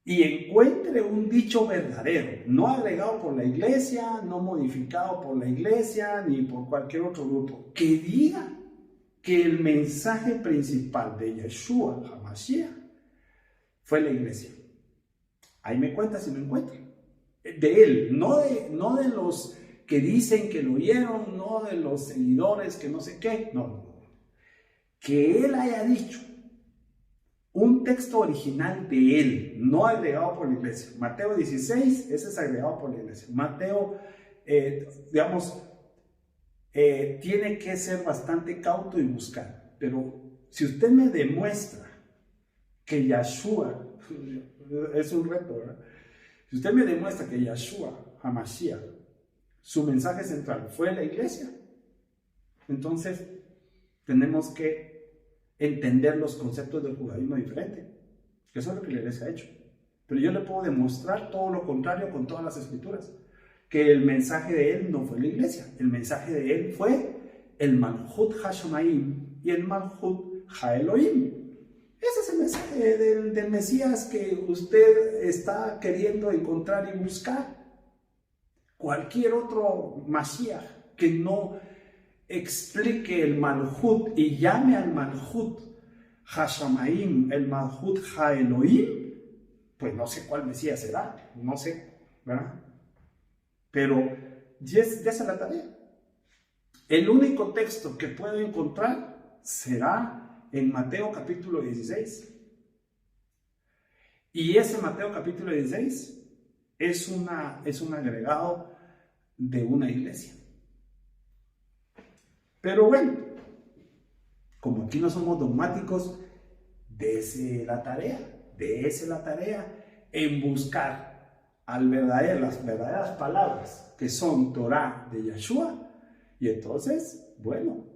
y encuentre un dicho verdadero, no agregado por la iglesia, no modificado por la iglesia, ni por cualquier otro grupo, que diga que el mensaje principal de Yeshua HaMashiach fue la iglesia. Ahí me cuenta si me encuentra. De él, no de los que dicen que lo oyeron, no de los seguidores que no sé qué, no. Que él haya dicho un texto original de él, no agregado por la iglesia. Mateo 16, ese es agregado por la iglesia. Mateo, tiene que ser bastante cauto y buscar. Pero si usted me demuestra que Yahshua, es un reto, ¿verdad? Si usted me demuestra que Yahshua, Hamashiach, su mensaje central fue la iglesia, entonces tenemos que entender los conceptos del judaísmo diferente. Eso es lo que la iglesia ha hecho. Pero yo le puedo demostrar todo lo contrario con todas las escrituras. Que el mensaje de él no fue la iglesia. El mensaje de él fue el Malhut HaShamayim y el Malhut HaElohim. Ese es el mensaje del Mesías que usted está queriendo encontrar y buscar. Cualquier otro Mashiach que no explique el Malhut y llame al Malhut HaShamayim, el Malhut HaElohim, pues no sé cuál Mesías será, no sé, ¿verdad? Pero ya es la tarea. El único texto que puedo encontrar será en Mateo capítulo 16. Y ese Mateo capítulo 16 es un agregado de una iglesia. Pero bueno, como aquí no somos dogmáticos, dése la tarea en buscar las verdaderas palabras que son Torah de Yahshua. Y entonces, bueno,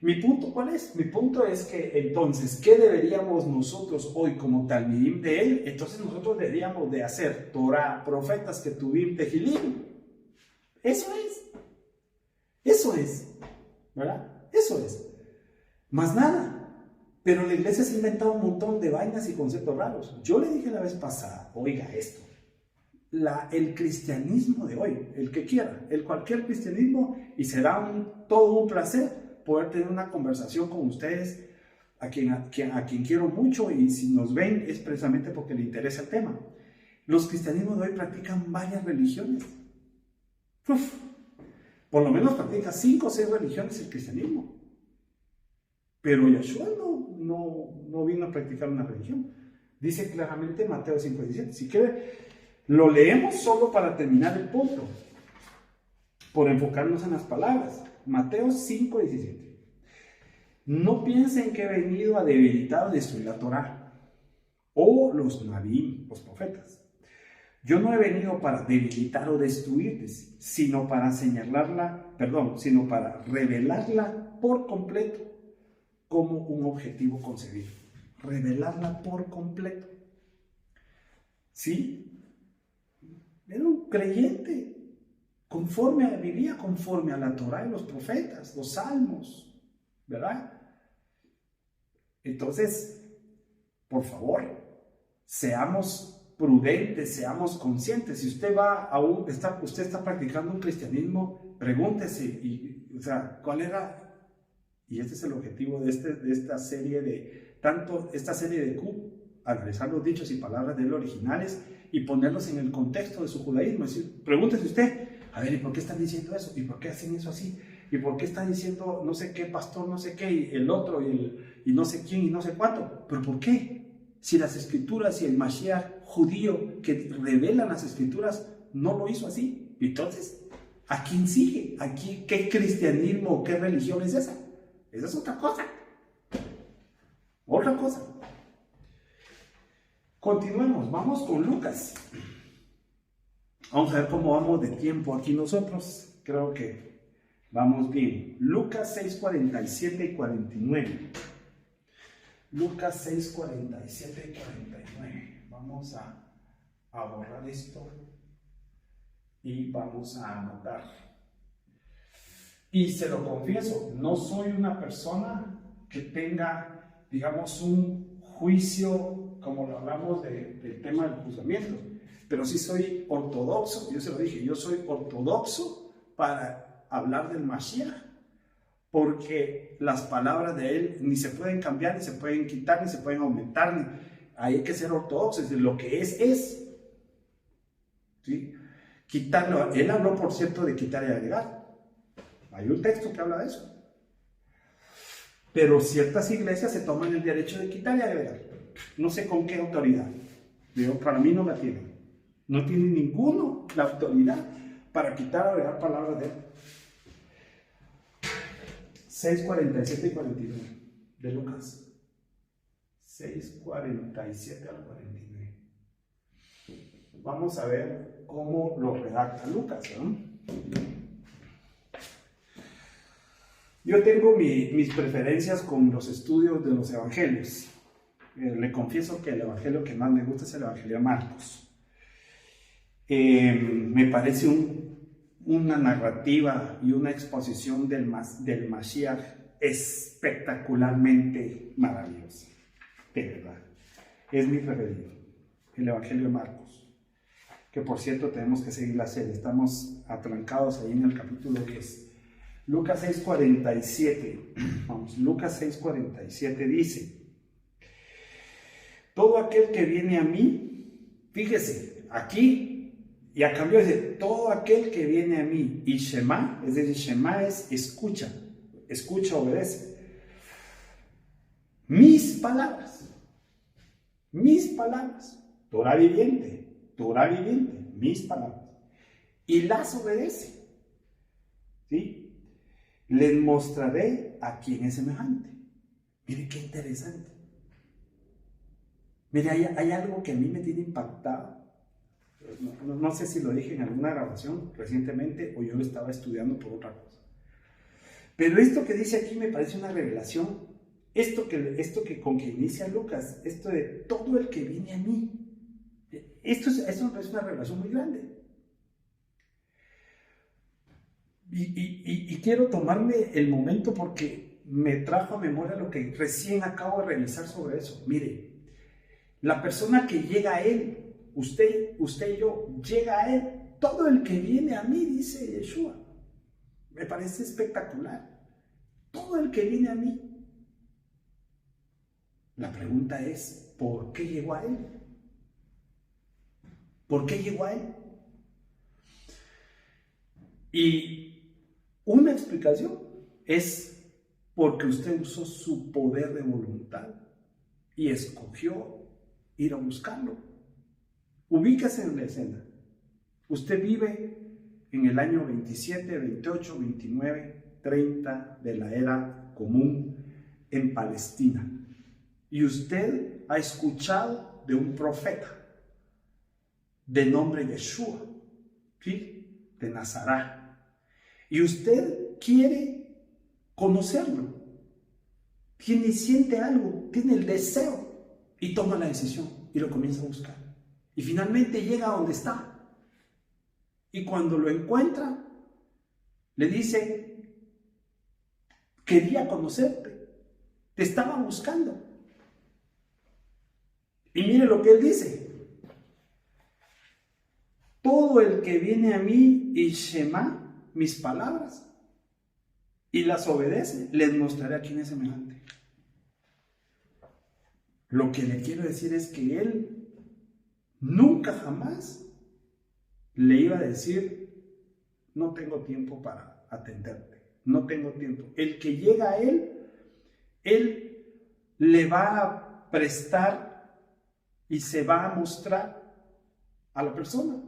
¿mi punto cuál es? Mi punto es que entonces, ¿qué deberíamos nosotros hoy como talmidim de él? Entonces nosotros deberíamos de hacer Torah, profetas, ketubim, tehilim. Eso es, ¿verdad? Eso es. Más nada. Pero la iglesia se ha inventado un montón de vainas y conceptos raros. Yo le dije la vez pasada, oiga esto, el cristianismo de hoy, el que quiera, cualquier cristianismo, y será todo un placer poder tener una conversación con ustedes, a quien quiero mucho, y si nos ven es precisamente porque le interesa el tema. Los cristianismos de hoy practican varias religiones. Por lo menos practica 5 o 6 religiones el cristianismo. Pero Yahshua no vino a practicar una religión. Dice claramente Mateo 5:17. Si quiere, lo leemos solo para terminar el punto, por enfocarnos en las palabras. Mateo 5:17. No piensen que he venido a debilitar o destruir la Torá o los Nabim, los profetas. Yo no he venido para debilitar o destruirles, sino para revelarla por completo como un objetivo concebido. Revelarla por completo. ¿Sí? Era un creyente. Vivía conforme a la Torá y los profetas, los salmos, ¿verdad? Entonces, por favor, seamos prudentes, seamos conscientes. Si usted usted está practicando un cristianismo, pregúntese, ¿cuál era? Y este es el objetivo de esta serie de Q, analizar los dichos y palabras de él originales y ponerlos en el contexto de su judaísmo. Es decir, pregúntese usted, a ver, ¿y por qué están diciendo eso? ¿Y por qué hacen eso así? ¿Y por qué están diciendo no sé qué pastor, no sé qué, y el otro, y no sé quién, y no sé cuánto? ¿Pero por qué? Si las escrituras y el Mashiach judío que revelan las escrituras no lo hizo así. Entonces, ¿a quién sigue? ¿Qué cristianismo, qué religión es esa? Esa es otra cosa. Otra cosa. Continuemos, vamos con Lucas. Vamos a ver cómo vamos de tiempo aquí nosotros. Creo que vamos bien. Lucas 6:47 y 49. Lucas 6:47 y 49. Vamos a borrar esto y vamos a anotar. Y se lo confieso, no soy una persona que tenga, digamos, un juicio, como lo hablamos del tema del juzgamiento, pero sí soy ortodoxo. Yo se lo dije, yo soy ortodoxo para hablar del Mashiach, porque las palabras de él ni se pueden cambiar, ni se pueden quitar, ni se pueden aumentar. hay que ser ortodoxos, es decir, lo que es. ¿Sí? Quitarlo, él habló, por cierto, de quitar y agregar. Hay un texto que habla de eso. Pero ciertas iglesias se toman el derecho de quitar y agregar. No sé con qué autoridad. Digo, para mí no la tienen. No tiene ninguno la autoridad para quitar o agregar palabras de él. 6, 47 y 49 de Lucas. 6, 47 al 49. Vamos a ver cómo lo redacta Lucas, ¿no? Yo tengo mis preferencias con los estudios de los evangelios. Le confieso que el evangelio que más me gusta es el evangelio de Marcos. Me parece una narrativa y una exposición del Mashiach espectacularmente maravillosa. De verdad. Es mi preferido, el evangelio de Marcos. Que por cierto tenemos que seguir la serie. Estamos atrancados ahí en el capítulo 10. Lucas 6:47. Vamos, Lucas 6:47 dice: todo aquel que viene a mí, fíjese, aquí, y a cambio dice, todo aquel que viene a mí, y Shema, es decir, Shema es escucha, obedece. Mis palabras, Torah viviente, mis palabras, y las obedece, ¿sí? Les mostraré a quién es semejante. Mire qué interesante. Mire, hay algo que a mí me tiene impactado. No sé si lo dije en alguna grabación recientemente o yo lo estaba estudiando por otra cosa. Pero esto que dice aquí me parece una revelación. Esto que con que inicia Lucas, esto de todo el que viene a mí. Esto me parece una revelación muy grande. Y quiero tomarme el momento porque me trajo a memoria lo que recién acabo de revisar sobre eso. Mire, la persona que llega a él, usted y yo, llega a él, todo el que viene a mí, dice Yeshua. Me parece espectacular. Todo el que viene a mí. La pregunta es, ¿por qué llegó a él? ¿Por qué llegó a él? Y una explicación es porque usted usó su poder de voluntad y escogió ir a buscarlo. Ubíquese en la escena. Usted vive en el año 27, 28, 29, 30 de la era común en Palestina. Y usted ha escuchado de un profeta de nombre Yeshua, ¿sí? De Nazaret. Y usted quiere conocerlo. Siente algo, tiene el deseo y toma la decisión y lo comienza a buscar. Y finalmente llega a donde está. Y cuando lo encuentra, le dice, quería conocerte, te estaba buscando. Y mire lo que él dice. Todo el que viene a mí y Shema, mis palabras, y las obedece, les mostraré a quién es semejante. Lo que le quiero decir es que él nunca jamás le iba a decir, no tengo tiempo para atenderte, no tengo tiempo. El que llega a él le va a prestar y se va a mostrar a la persona.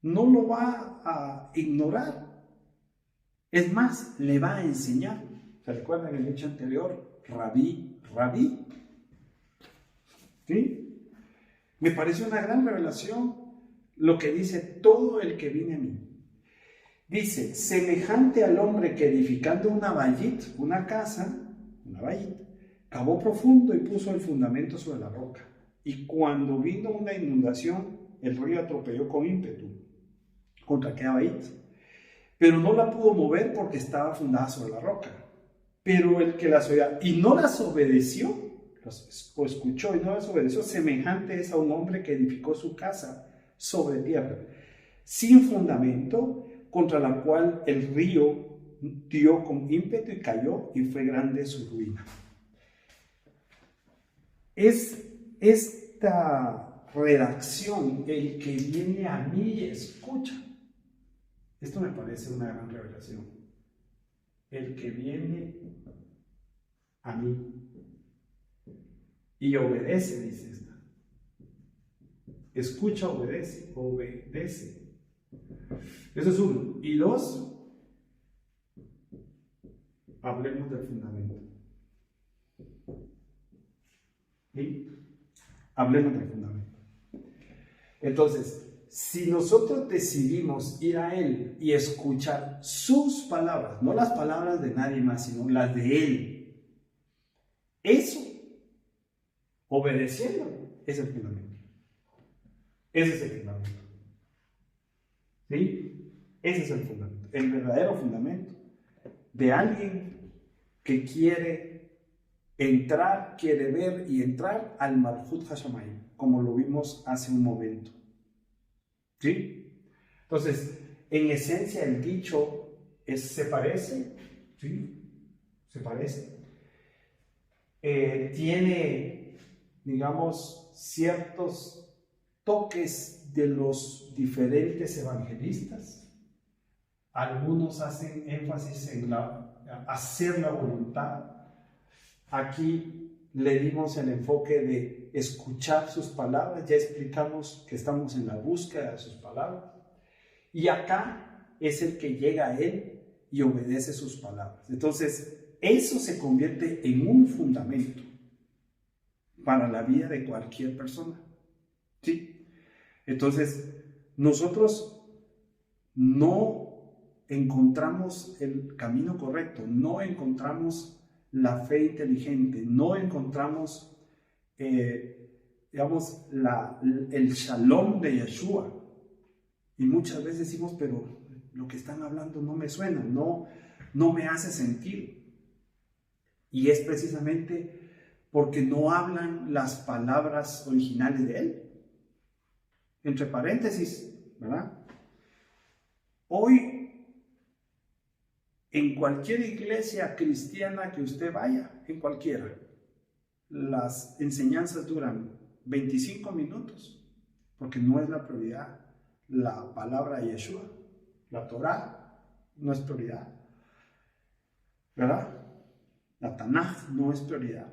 No lo va a ignorar. Es más, le va a enseñar. ¿Se recuerdan el hecho anterior? Rabí. ¿Sí? Me parece una gran revelación lo que dice todo el que viene a mí. Dice, semejante al hombre que edificando una casa, cavó profundo y puso el fundamento sobre la roca. Y cuando vino una inundación, el río atropelló con ímpetu contra aquella Bayit, pero no la pudo mover porque estaba fundada sobre la roca. Pero el que las oía y no las obedeció, o escuchó y no las obedeció, semejante es a un hombre que edificó su casa sobre tierra, sin fundamento, contra la cual el río dio con ímpetu y cayó, y fue grande su ruina. Es esta redacción, el que viene a mí y escucha, esto me parece una gran revelación. El que viene a mí y obedece, dice esta. Escucha, obedece, obedece. Eso es uno. Y dos, hablemos del fundamento. ¿Sí? Hablemos del fundamento. Entonces, si nosotros decidimos ir a Él y escuchar sus palabras, no las palabras de nadie más, sino las de Él, eso, obedeciendo, es el fundamento. Ese es el fundamento. ¿Sí? Ese es el fundamento, el verdadero fundamento de alguien que quiere entrar, quiere ver y entrar al Malhut Hashamayim, como lo vimos hace un momento. ¿Sí? Entonces, en esencia el dicho se parece, ¿sí? Se parece. Tiene, digamos, ciertos toques de los diferentes evangelistas. Algunos hacen énfasis en hacer la voluntad. Aquí le dimos el enfoque de escuchar sus palabras. Ya explicamos que estamos en la búsqueda de sus palabras. Y acá es el que llega a Él y obedece sus palabras. Entonces, eso se convierte en un fundamento para la vida de cualquier persona. ¿Sí? Entonces, nosotros no encontramos el camino correcto, no encontramos la fe inteligente, no encontramos, digamos, el shalom de Yeshua. Y muchas veces decimos, pero lo que están hablando no me suena, no me hace sentido. Y es precisamente porque no hablan las palabras originales de Él. Entre paréntesis, ¿verdad? Hoy, en cualquier iglesia cristiana que usted vaya, en cualquiera, las enseñanzas duran 25 minutos, porque no es la prioridad la palabra de Yeshua, la Torah no es prioridad, ¿verdad? La Tanaj no es prioridad.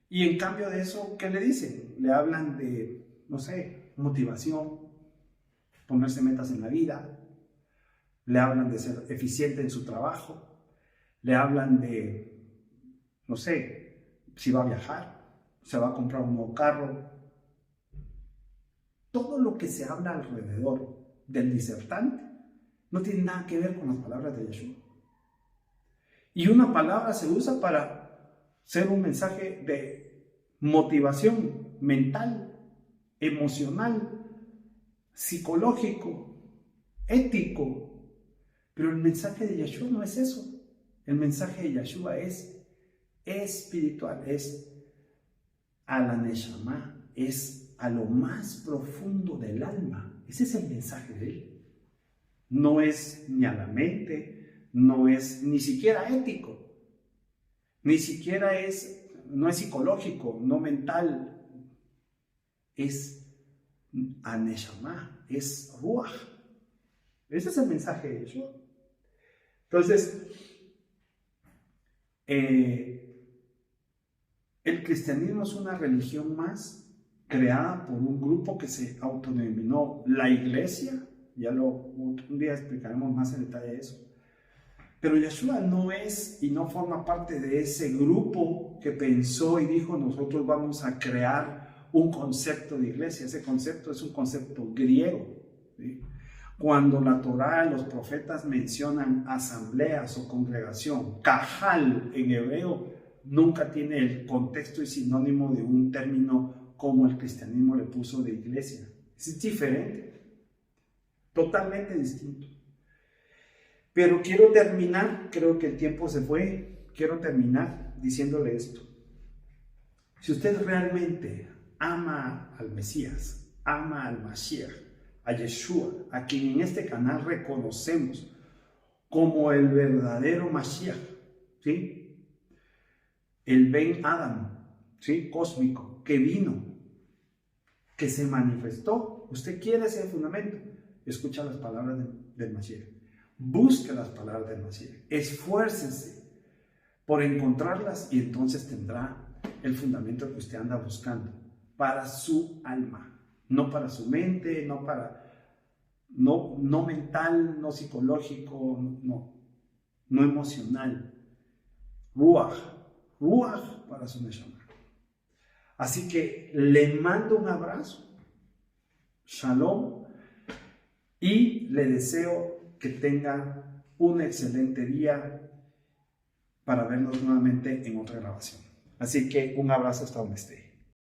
Y en cambio de eso, ¿qué le dicen? Le hablan de, no sé, motivación, ponerse metas en la vida, le hablan de ser eficiente en su trabajo, le hablan de, no sé, si va a viajar, se va a comprar un nuevo carro. Todo lo que se habla alrededor del disertante no tiene nada que ver con las palabras de Yeshua. Y una palabra se usa para ser un mensaje de motivación mental, emocional, psicológico, ético. Pero el mensaje de Yeshua no es eso. El mensaje de Yeshua es espiritual, es a la Neshama, es a lo más profundo del alma. Ese es el mensaje de Él. No es ni a la mente, no es ni siquiera ético, ni siquiera no es psicológico, no mental, es a Neshama, es Ruach. Ese es el mensaje de Yeshua. Entonces, el cristianismo es una religión más creada por un grupo que se autodenominó la Iglesia. Un día explicaremos más en detalle eso. Pero Yeshua no es y no forma parte de ese grupo que pensó y dijo, nosotros vamos a crear un concepto de iglesia. Ese concepto es un concepto griego, ¿sí? Cuando la Torá y los profetas mencionan asambleas o congregación, kahal en hebreo nunca tiene el contexto y sinónimo de un término como el cristianismo le puso de iglesia. Es diferente, totalmente distinto. Pero quiero terminar, creo que el tiempo se fue, quiero terminar diciéndole esto. Si usted realmente ama al Mesías, ama al Mashiach, a Yeshua, a quien en este canal reconocemos como el verdadero Mashiach, ¿sí? El Ben Adam, ¿sí? Cósmico, que vino que se manifestó. Usted quiere ese fundamento, escucha las palabras del Mashiach. Busque las palabras del Mashiach. Esfuércese por encontrarlas y entonces tendrá el fundamento que usted anda buscando para su alma, no para su mente, no mental, no psicológico, no emocional. Ruach para su neshama. Así que le mando un abrazo, shalom, y le deseo que tenga un excelente día para vernos nuevamente en otra grabación. Así que un abrazo hasta donde esté.